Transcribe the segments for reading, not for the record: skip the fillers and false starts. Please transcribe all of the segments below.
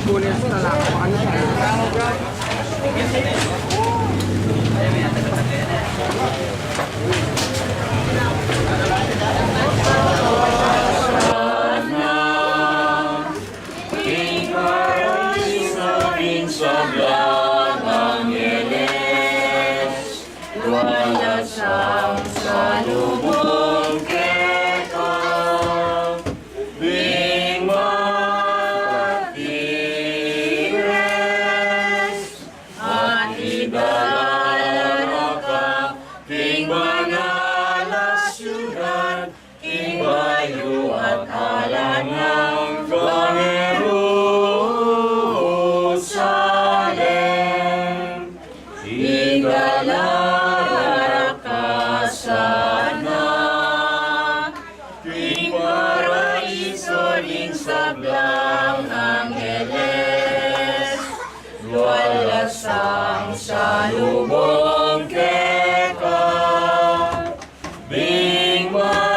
Sibuyas na lang. Ano siya? Salubong keka Bing Martires.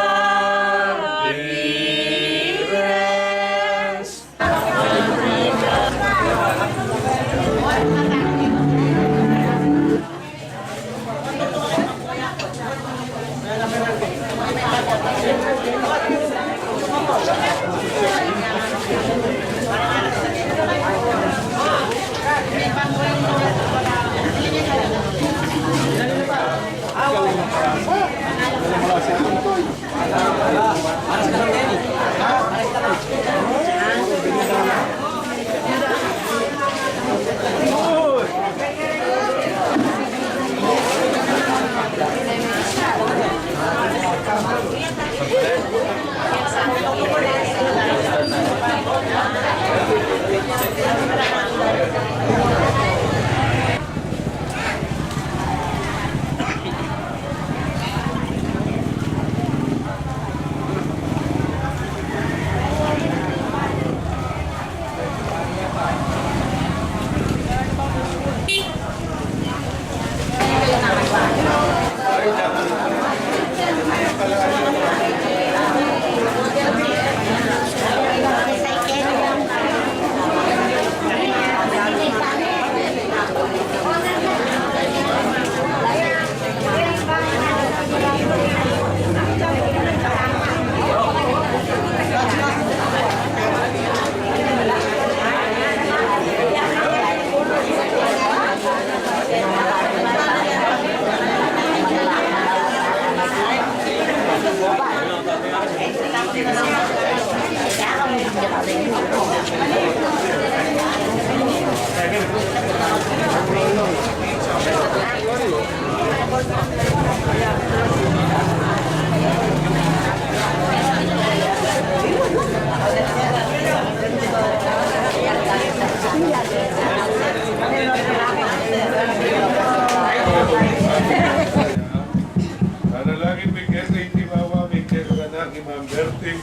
Nanalangin bigyan sa Itimawa, bigyan ka na kay Ma'am Berting,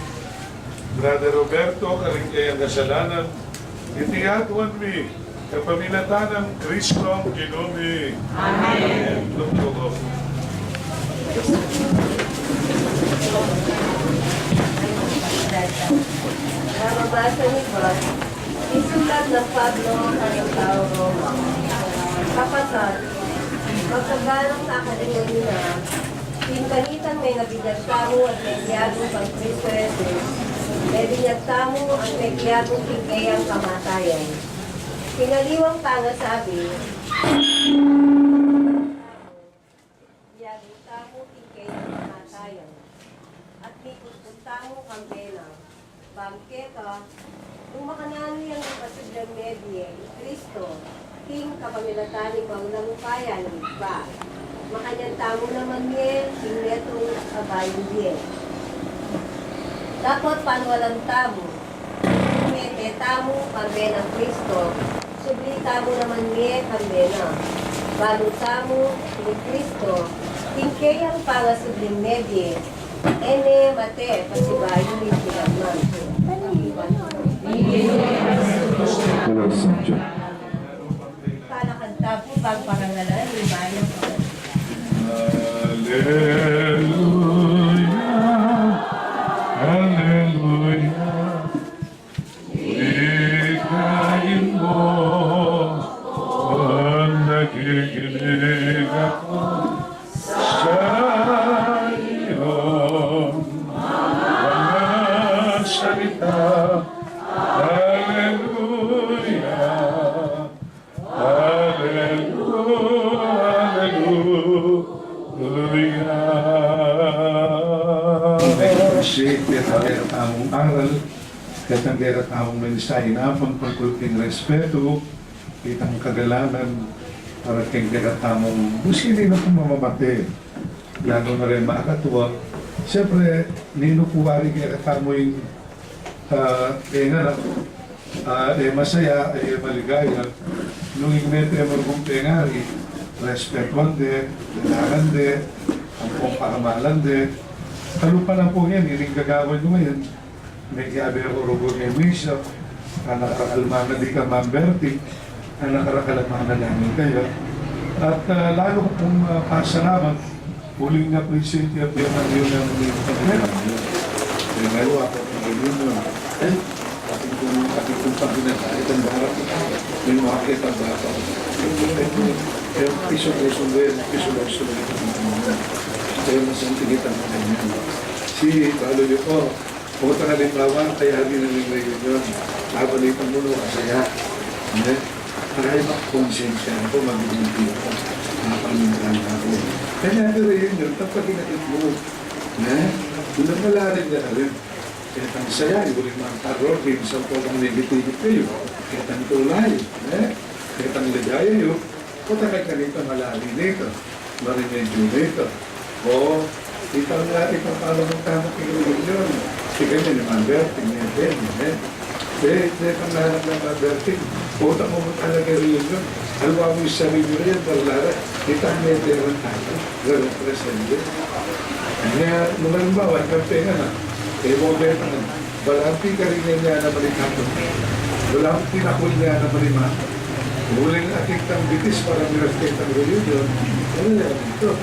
Brother Roberto, karingkayang kasalanan, itiyatuan mi, kapamilatan ng Kristong Ginumi. Amen. Lugtog. Nababasa ni Bob, isulat ng Pablo ng tao Roma. Kapatid, magkagalang sa akademya na, pinkalitan may nabinyagtamo at may biyagong pang Kristo Jesus, may binyagtamo at may biyagong pingkayang kamatayan. Pinaliwang pangasabi, biyagong tamo pingkayang kamatayan, at may kututamo kambela, bangketa, kung makanani ang kapasudang medye, Kristo, King kapamilatani paulang upayan, ba? Makanyang tamo naman niya, King netong kabayo niya. Dapat panwalang tamo, mete tamo kambe ng Kristo, subli tamo naman niya kambe na. Balu tamo, King Kristo, King kayang pangasubling medye, ene mate, pasibayo ni Sinagman. Palakanta po bang parangalan ni Bayan po. Hallelujah, Hallelujah. Ikaw Hallelujah. I-appreciate ang tamong aral, katang dera tamong mensahe na pagpagkulting respeto, kitang kagalanan, para kang dera tamong buski nino kung mamamate, lalo na rin makakatuwa. Siyempre, nino kuwari kaya tamo yung masaya, maligaya, nung ignete mo kung pengari, respetuan de, dalagan de, ang pong pakamalan de, kalupa na po yan, iring gagawin nyo ngayon, may kiabi ako rugo ng misa, ang nakarakalma na di ka mamberti, ang nakarakalma na namin kayo, at lalo kong pasalamat, huling na presente at yan ang yun ang pagkera. Kaya ngayon ako, ngayon mo, kung pagkinasay, itong barap, may makakit ang bata. Kaya piso-piso kaya masantigit ang kanya. Si Palo Lipo, pumunta na limbawan, kaya hindi na rin ngayon yun. Nabalitan mo nung kasaya. Para makakonsensya ako, mag-ibig ako. Nakapamintan ako. Kaya pero yun, tapos kinakit mo. Doon ang malalim na rin. Kaya tang saya, ibuling mga taror, minsan po kang negativity kayo. Kaya tang tulay. Kaya tang ligaya yun. Kaya kay kanito malalim nito. Marimedyo nito. O, itang paano mong tamang kinulong yun. Sige niya naman, Berting, kaya kang nahanap ng mga Berting. Puta mo talaga rin yun. Alwa mo yung sarili rin, barlara. Itang meteran tayo. Ganun presente. Kaya, nung halimbawa, kampe nga na. Kaya mo Berting, balampi ka rin niya na malikato. Balampi na ko niya na malimato. Huling ating tang bitis para mirasket ang religion. Ano yan ito?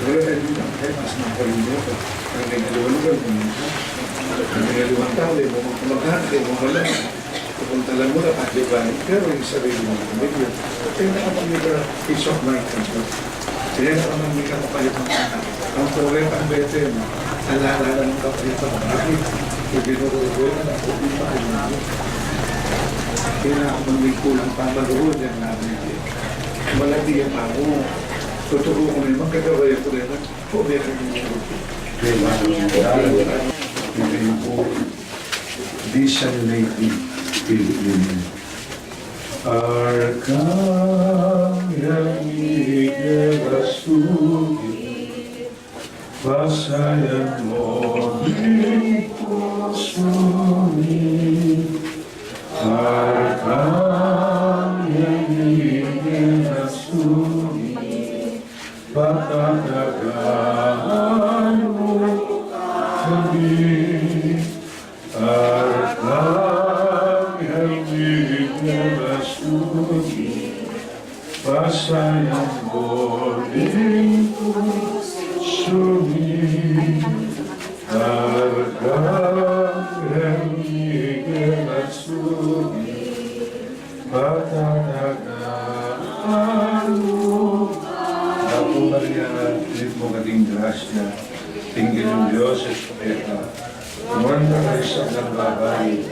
Pero hindi lang kayo mas naparin ito. Ang nagaliwan ko. Ang nagaliwan tao, mo magkamaghan, kayo mo malang. Pupuntalan mo na pagdibahin. Pero yung sarili mo kumigil. Kaya nakamamiga peace of mind ka. Kaya nakamamiga kapalit ng anak. Ang correct ang bete mo. Alala ng kapalit ng bakit. Ibinuro na ako. Hindi pa kayo namin. Kaya nakamamig kulang pa maroon yan namin. Malati yan ako. Tuturo ko naman, kagawaya ko rin. O, meron yung hindi po desalinating Pilipino. Arkayang ikerasuki, pasayan mo di puso ni. Arkayang ikerasuki, patatagaan mo kami. Arkayang ikerasuki, pasayang boling puso ni. Arkayang ikerasuki, patatagaan mo. Ako Maria, lit mo kating grasya, tingin ng Diyos at peta. Umanda kayo sa nagbabay,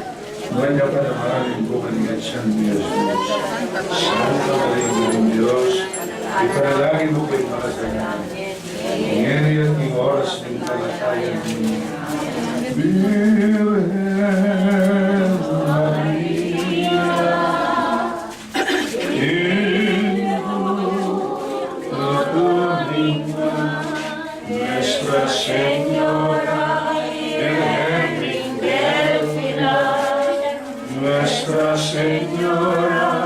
umanda ka na mahalin ko kanigat siyang Diyos. Santa Maria ng Diyos, ipanalangin mo kayo mga sa namin. Ngayon at ng oras ng kalatayan ninyo. Virgen Maria, Nuestra Señora Virgen del Pilar, Nuestra Señora